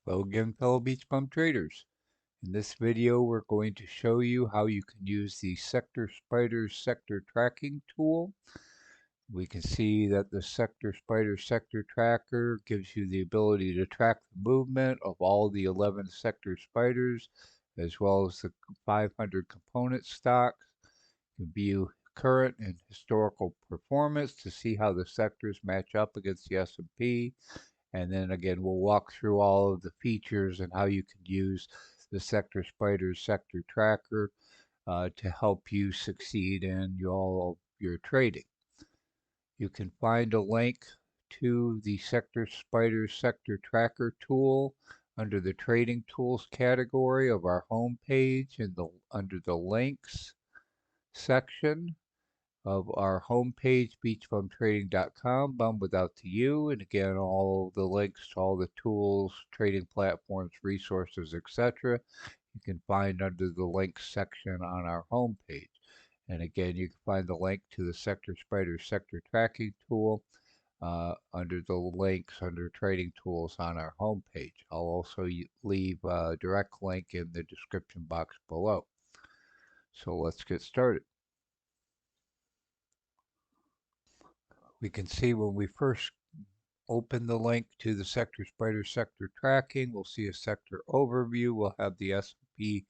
Hello again, fellow BeachBum traders. In this video, we're going to show you how you can use the SPDRs Sector Tracking Tool. We can see that the SPDRs Sector Tracker gives you the ability to track the movement of all the 11 sector spiders, as well as the 500 component stocks. You can view current and historical performance to see how the sectors match up against the S&P. And then again, we'll walk through all of the features and how you can use the SPDRs Sector Tracker to help you succeed in your trading. You can find a link to the SPDRs Sector Tracker tool under the Trading Tools category of our home page under the Links section of our homepage, beachbumtrading.com, bum without the U, and again, all the links to all the tools, trading platforms, resources, etc. you can find under the links section on our homepage. And again, you can find the link to the SPDRs Sector Tracking Tool under the links under Trading Tools on our homepage. I'll also leave a direct link in the description box below. So let's get started. We can see when we first open the link to the SPDRs Sector Tracking, we'll see a sector overview. We'll have the S&P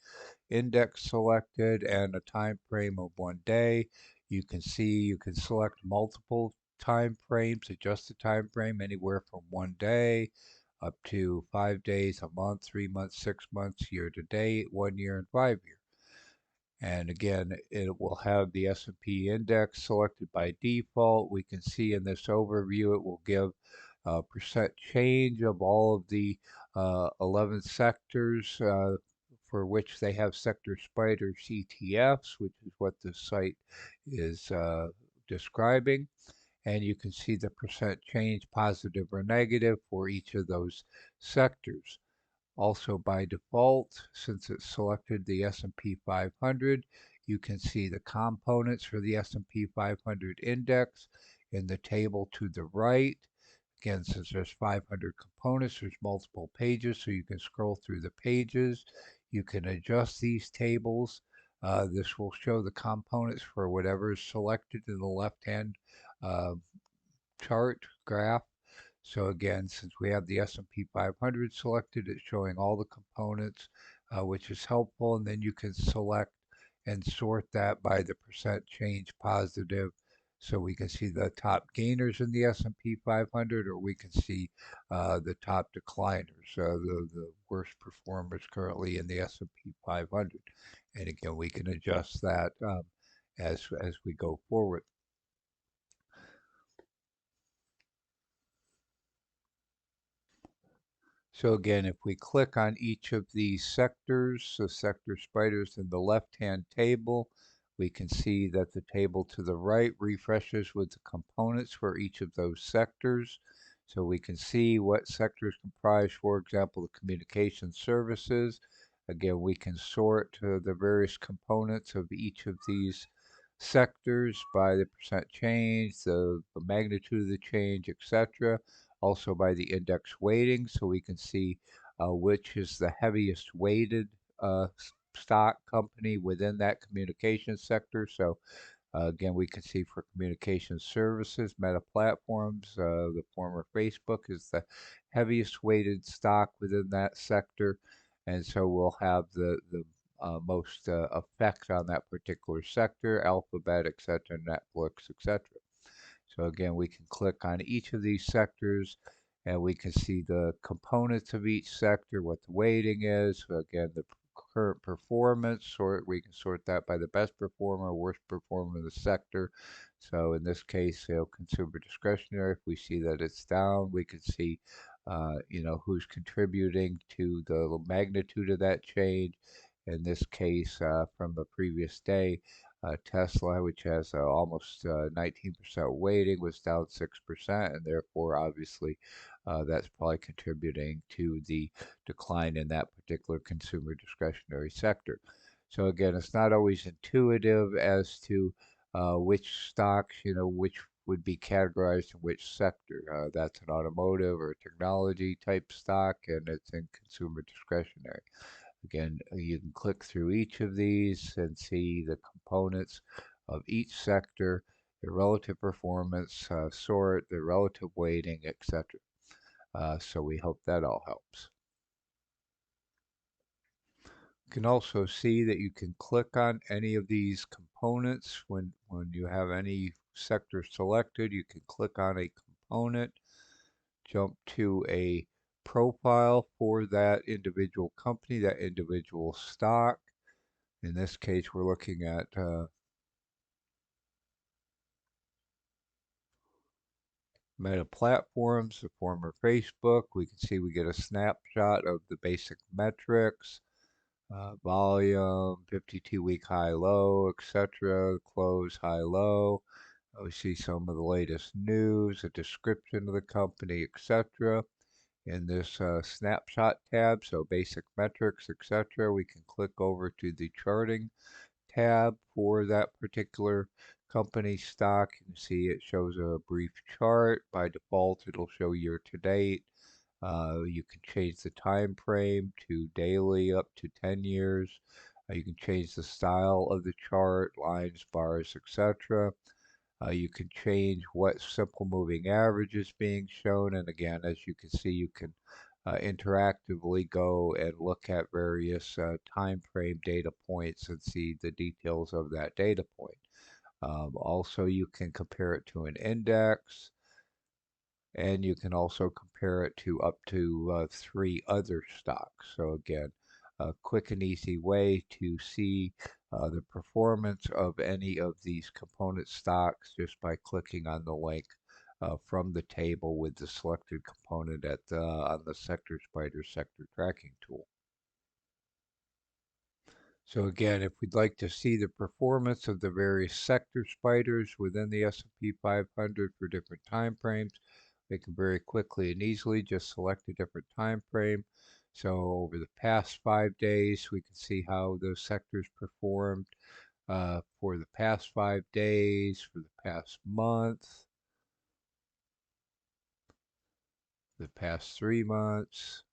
index selected and a time frame of 1 day. You can see you can select multiple time frames, adjust the time frame anywhere from 1 day up to 5 days, a month, 3 months, 6 months, year to date, 1 year, and 5 year. And again, it will have the S&P index selected by default. We can see in this overview, it will give percent change of all of the 11 sectors for which they have sector spider ETFs, which is what the site is describing. And you can see the percent change, positive or negative, for each of those sectors. Also, by default, since it's selected the S&P 500, you can see the components for the S&P 500 index in the table to the right. Again, since there's 500 components, there's multiple pages, so you can scroll through the pages. You can adjust these tables. This will show the components for whatever is selected in the left-hand chart graph. So again, since we have the S&P 500 selected, it's showing all the components, which is helpful. And then you can select and sort that by the percent change positive. So we can see the top gainers in the S&P 500, or we can see the top decliners, the worst performers currently in the S&P 500. And again, we can adjust that as we go forward. So again, if we click on each of these sectors, the sector spiders in the left-hand table, we can see that the table to the right refreshes with the components for each of those sectors. So we can see what sectors comprise, for example, the communication services. Again, we can sort the various components of each of these sectors by the percent change, the magnitude of the change, etc. Also by the index weighting, so we can see which is the heaviest weighted stock company within that communication sector. So again, we can see for communication services, Meta Platforms, the former Facebook, is the heaviest weighted stock within that sector. And so we'll have the most effect on that particular sector, Alphabet, etc., Netflix, etc. So again, we can click on each of these sectors and we can see the components of each sector, what the weighting is, again, the current performance, we can sort that by the best performer, worst performer of the sector. So in this case, consumer discretionary, if we see that it's down, we can see who's contributing to the magnitude of that change. In this case, from the previous day, Tesla, which has almost 19% weighting, was down 6%, and therefore, obviously, that's probably contributing to the decline in that particular consumer discretionary sector. So again, it's not always intuitive as to which stocks, which would be categorized in which sector. That's an automotive or technology type stock, and it's in consumer discretionary. Again, you can click through each of these and see the components of each sector, their relative performance, sort, their relative weighting, etc. So we hope that all helps. You can also see that you can click on any of these components when you have any sector selected. You can click on a component, jump to a profile for that individual company, that individual stock. In this case, we're looking at Meta Platforms, the former Facebook. We can see we get a snapshot of the basic metrics, volume, 52-week high-low, etc., close high-low. We see some of the latest news, a description of the company, etc. In this snapshot tab, so basic metrics, etc., we can click over to the charting tab for that particular company stock. You can see it shows a brief chart. By default, it'll show year to date. You can change the time frame to daily up to 10 years. You can change the style of the chart, lines, bars, etc. You can change what simple moving average is being shown. And again, as you can see, you can interactively go and look at various time frame data points and see the details of that data point. Also, you can compare it to an index, and you can also compare it to up to 3 other stocks. So again, a quick and easy way to see the performance of any of these component stocks just by clicking on the link from the table with the selected component on the SPDRs Sector Tracking Tool. So again, if we'd like to see the performance of the various sector spiders within the S&P 500 for different time frames, we can very quickly and easily just select a different time frame. So over the past 5 days, we can see how those sectors performed for the past 5 days, for the past month, the past 3 months,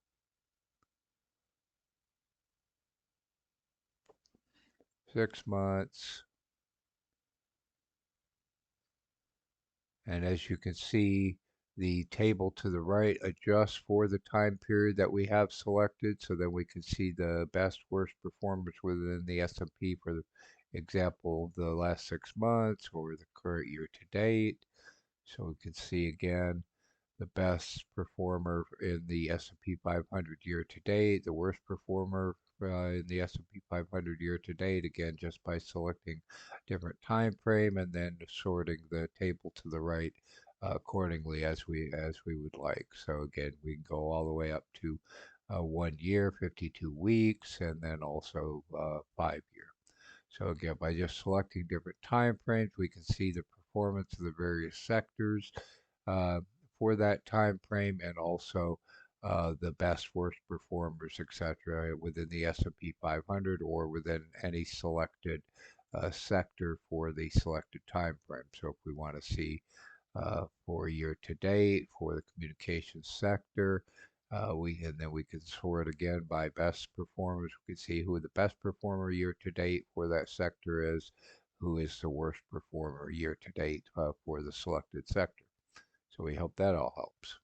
6 months. And as you can see, the table to the right adjusts for the time period that we have selected, so that we can see the best, worst performers within the S&P for the example, the last 6 months or the current year to date. So we can see again the best performer in the S&P 500 year to date, the worst performer in the S&P 500 year to date, again just by selecting different time frame and then sorting the table to the right accordingly as we would like. So again, we can go all the way up to 1 year, 52 weeks, and then also 5 year. So again, by just selecting different time frames, we can see the performance of the various sectors uh, for that time frame, and also the best, worst performers, etc., within the S&P 500 or within any selected sector for the selected time frame. So if we want to see for year to date for the communications sector, and then we can sort again by best performers. We can see who the best performer year to date for that sector is, who is the worst performer year to date for the selected sector. So we hope that all helps.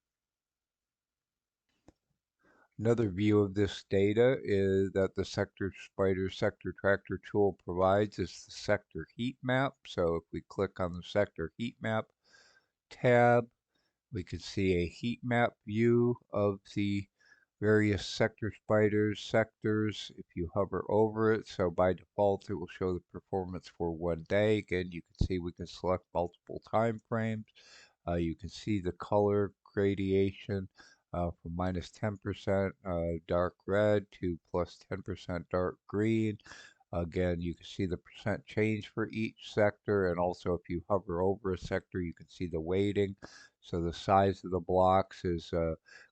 Another view of this data is that the SPDRs Sector Tracker Tool provides is the sector heat map. So if we click on the sector heat map tab, we can see a heat map view of the various sector sectors if you hover over it. So by default, it will show the performance for 1 day. Again, you can see we can select multiple time frames. You can see the color gradation from minus 10% dark red to plus 10% dark green. Again, you can see the percent change for each sector, and also if you hover over a sector, you can see the weighting. So the size of the blocks is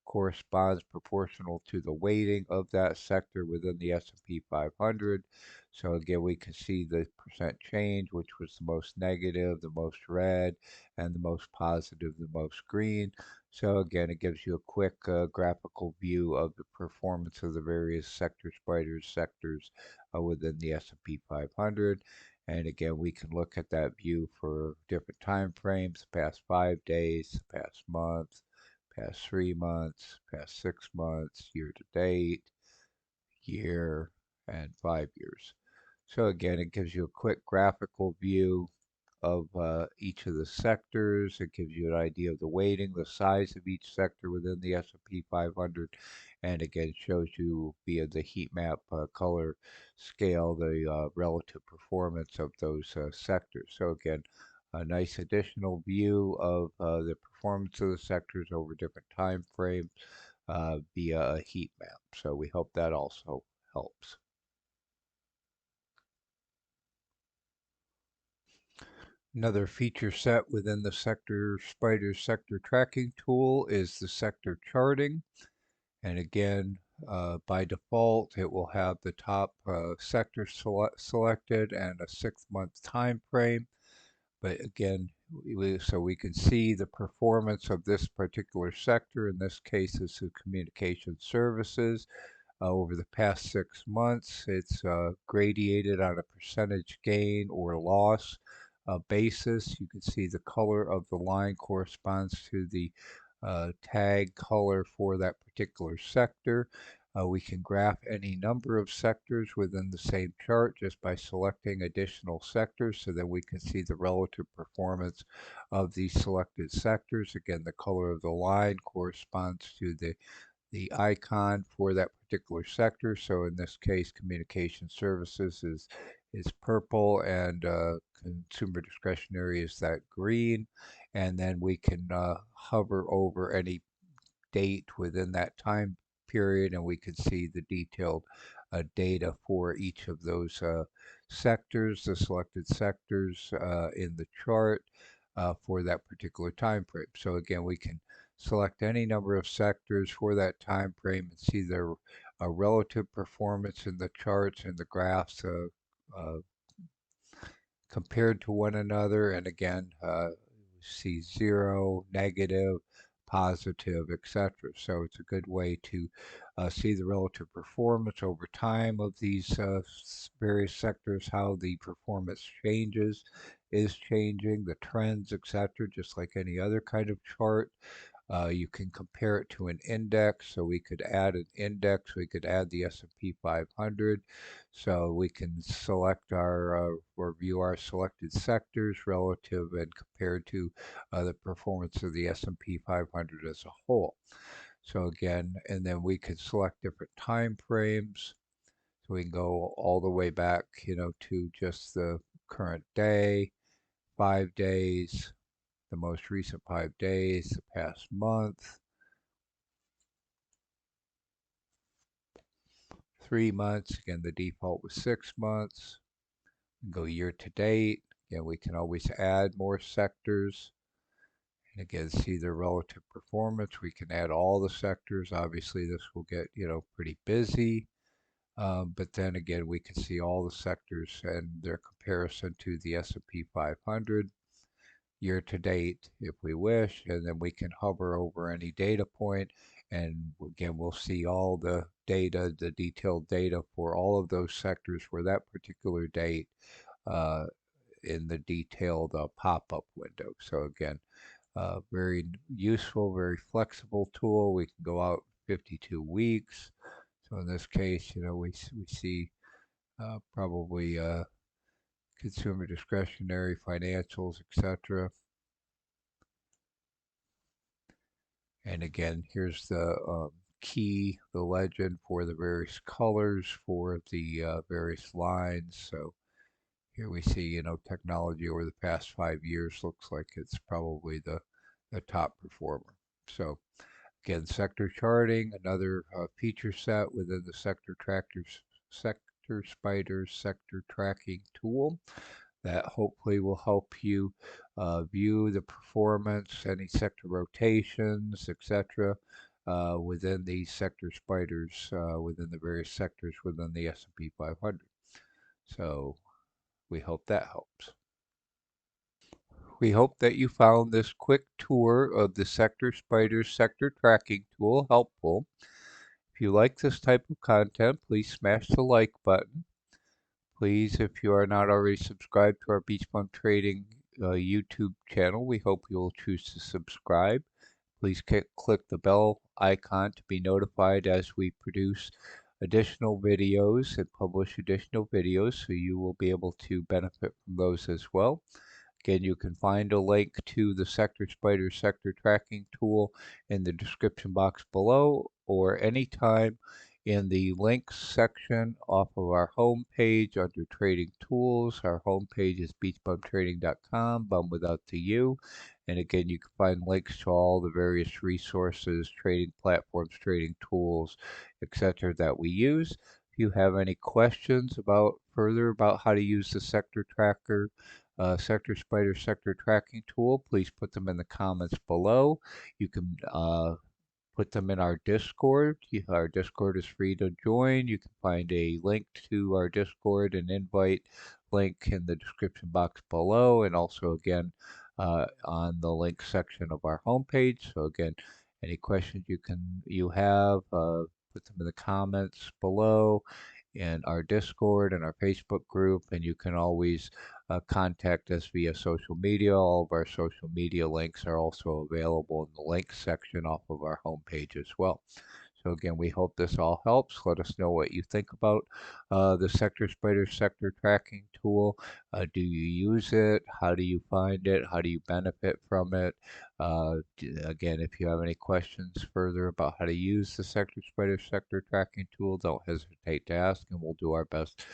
corresponds proportional to the weighting of that sector within the S&P 500. So again, we can see the percent change, which was the most negative, the most red, and the most positive, the most green. So again, it gives you a quick graphical view of the performance of the various sector spiders, sectors within the S&P 500. And again, we can look at that view for different time frames, past 5 days, past month, past 3 months, past 6 months, year to date, year, and 5 years. So again, it gives you a quick graphical view of each of the sectors. It gives you an idea of the weighting, the size of each sector within the S&P 500, and again shows you via the heat map color scale the relative performance of those sectors. So again, a nice additional view of the performance of the sectors over different time frames via a heat map. So we hope that also helps. Another feature set within the SPDRs Sector Tracking Tool is the sector charting. And again, by default, it will have the top sector selected and a 6-month time frame. But again, so we can see the performance of this particular sector. In this case, this is communication services. Over the past 6 months, it's gradiated on a percentage gain or loss basis. You can see the color of the line corresponds to the tag color for that particular sector. We can graph any number of sectors within the same chart just by selecting additional sectors so that we can see the relative performance of these selected sectors. Again, the color of the line corresponds to the icon for that particular sector. So in this case, communication services is purple, and consumer discretionary is that green. And then we can hover over any date within that time period, and we can see the detailed data for each of those sectors, the selected sectors in the chart for that particular time frame. So again, we can select any number of sectors for that time frame and see their relative performance in the charts and the graphs compared to one another. And again, see zero, negative, positive, etc. So it's a good way to see the relative performance over time of these various sectors, how the performance changes, is changing, the trends, etc., just like any other kind of chart. You can compare it to an index, so we could add an index. We could add the S&P 500, so we can select our or view our selected sectors relative and compared to the performance of the S&P 500 as a whole. So again, and then we could select different time frames. So we can go all the way back, to just the current day, 5 days, the most recent 5 days, the past month, 3 months. Again, the default was 6 months. Go year to date. Again, we can always add more sectors. And again, see the relative performance. We can add all the sectors. Obviously, this will get, pretty busy. But then again, we can see all the sectors and their comparison to the S&P 500. Year to date if we wish, and then we can hover over any data point, and again we'll see all the data, the detailed data for all of those sectors for that particular date in the detailed pop-up window. So again, very useful, very flexible tool. We can go out 52 weeks. So in this case, we see probably consumer discretionary, financials, etc. And again, here's the key, the legend for the various colors for the various lines. So here we see, technology over the past 5 years looks like it's probably the top performer. So again, sector charting, another feature set within the sector SPDRs Sector Tracking Tool that hopefully will help you view the performance, any sector rotations, etc. Within these sector spiders, within the various sectors within the S&P 500. So we hope that helps. We hope that you found this quick tour of the SPDRs Sector Tracking Tool helpful. If you like this type of content, please smash the like button. Please, if you are not already subscribed to our BeachBum Trading YouTube channel, we hope you will choose to subscribe. Please click the bell icon to be notified as we produce additional videos and publish additional videos, so you will be able to benefit from those as well. Again, you can find a link to the SPDRs Sector Tracking Tool in the description box below, or anytime in the links section off of our home page under Trading Tools. Our home page is beachbumtrading.com, bum without the U. And again, you can find links to all the various resources, trading platforms, trading tools, etc. that we use. If you have any questions further about how to use the Sector Tracker, SPDRs Sector Tracking Tool, please put them in the comments below. You can put them in our Discord. Our Discord is free to join. You can find a link to our Discord and invite link in the description box below, and also again on the link section of our homepage. So again, any questions you have, put them in the comments below in our Discord and our Facebook group, and you can always contact us via social media. All of our social media links are also available in the links section off of our homepage as well. So again, we hope this all helps. Let us know what you think about the SPDRs Sector Tracking Tool. Do you use it? How do you find it? How do you benefit from it? Again, if you have any questions further about how to use the SPDRs Sector Tracking Tool, don't hesitate to ask, and we'll do our best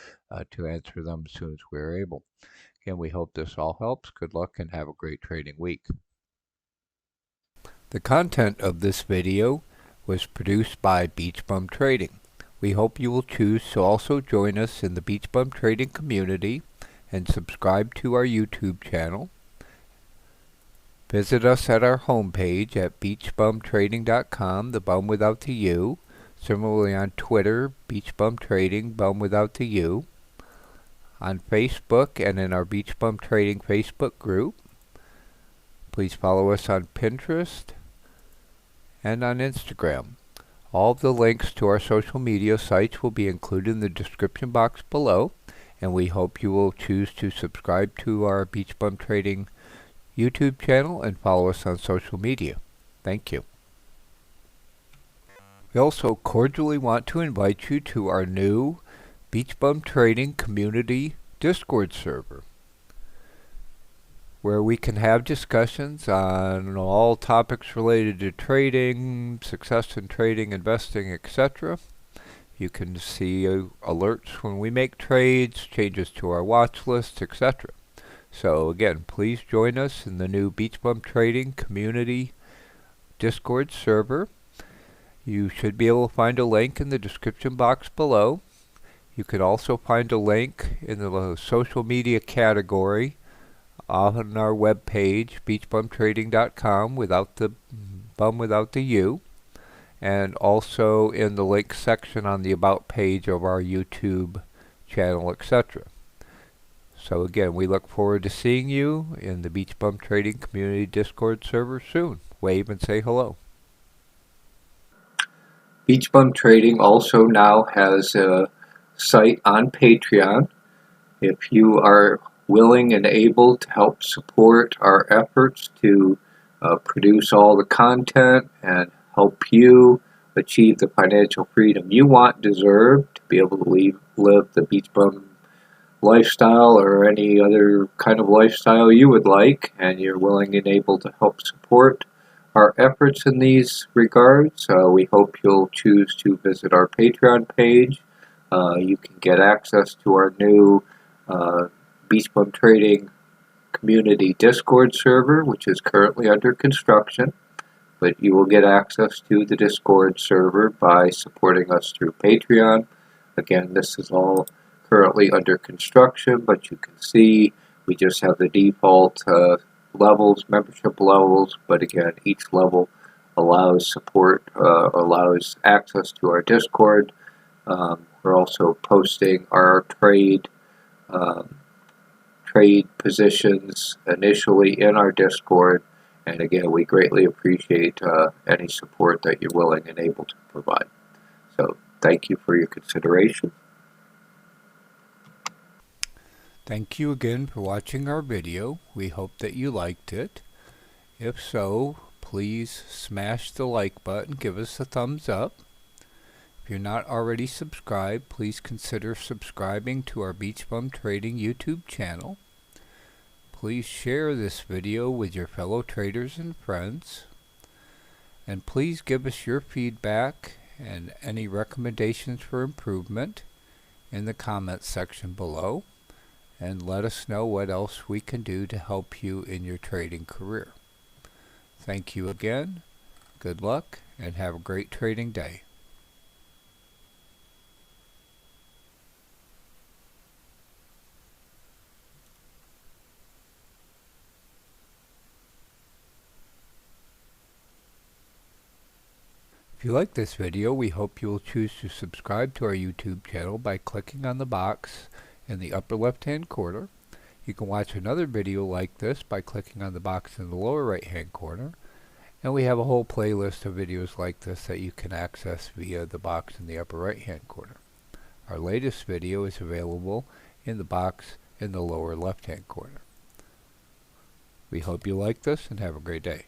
to answer them as soon as we're able. Again, we hope this all helps. Good luck and have a great trading week. The content of this video was produced by BeachBum Trading. We hope you will choose to also join us in the BeachBum Trading community and subscribe to our YouTube channel. Visit us at our homepage at beachbumtrading.com, the bum without the U. Similarly on Twitter, BeachBum Trading, bum without the U. On Facebook and in our BeachBum Trading Facebook group. Please follow us on Pinterest and on Instagram. All of the links to our social media sites will be included in the description box below, and we hope you will choose to subscribe to our BeachBum Trading YouTube channel and follow us on social media. Thank you. We also cordially want to invite you to our new BeachBum Trading Community Discord server, where we can have discussions on all topics related to trading, success in trading, investing, etc. You can see alerts when we make trades, changes to our watch lists, etc. So again, please join us in the new BeachBum Trading Community Discord server. You should be able to find a link in the description box below. You can also find a link in the social media category on our webpage, beachbumtrading.com, without the bum without the U, and also in the links section on the About page of our YouTube channel, etc. So again, we look forward to seeing you in the BeachBum Trading Community Discord server soon. Wave and say hello. BeachBum Trading also now has a site on Patreon. If you are willing and able to help support our efforts to produce all the content and help you achieve the financial freedom you want, deserve, to be able to live the BeachBum lifestyle or any other kind of lifestyle you would like, and you're willing and able to help support our efforts in these regards, we hope you'll choose to visit our Patreon page. You can get access to our new BeachBum Trading Community Discord server, which is currently under construction, but you will get access to the Discord server by supporting us through Patreon. Again, this is all currently under construction, but you can see we just have the default levels, membership levels, but again, each level allows support, allows access to our Discord. We're also posting our trade positions initially in our Discord, and again, we greatly appreciate any support that you're willing and able to provide. So thank you for your consideration. Thank you again for watching our video. We hope that you liked it. If so, please smash the like button, give us a thumbs up. If you're not already subscribed, please consider subscribing to our BeachBum Trading YouTube channel. Please share this video with your fellow traders and friends. And please give us your feedback and any recommendations for improvement in the comments section below. And let us know what else we can do to help you in your trading career. Thank you again, good luck, and have a great trading day. If you like this video, we hope you will choose to subscribe to our YouTube channel by clicking on the box in the upper left-hand corner. You can watch another video like this by clicking on the box in the lower right-hand corner. And we have a whole playlist of videos like this that you can access via the box in the upper right-hand corner. Our latest video is available in the box in the lower left-hand corner. We hope you like this and have a great day.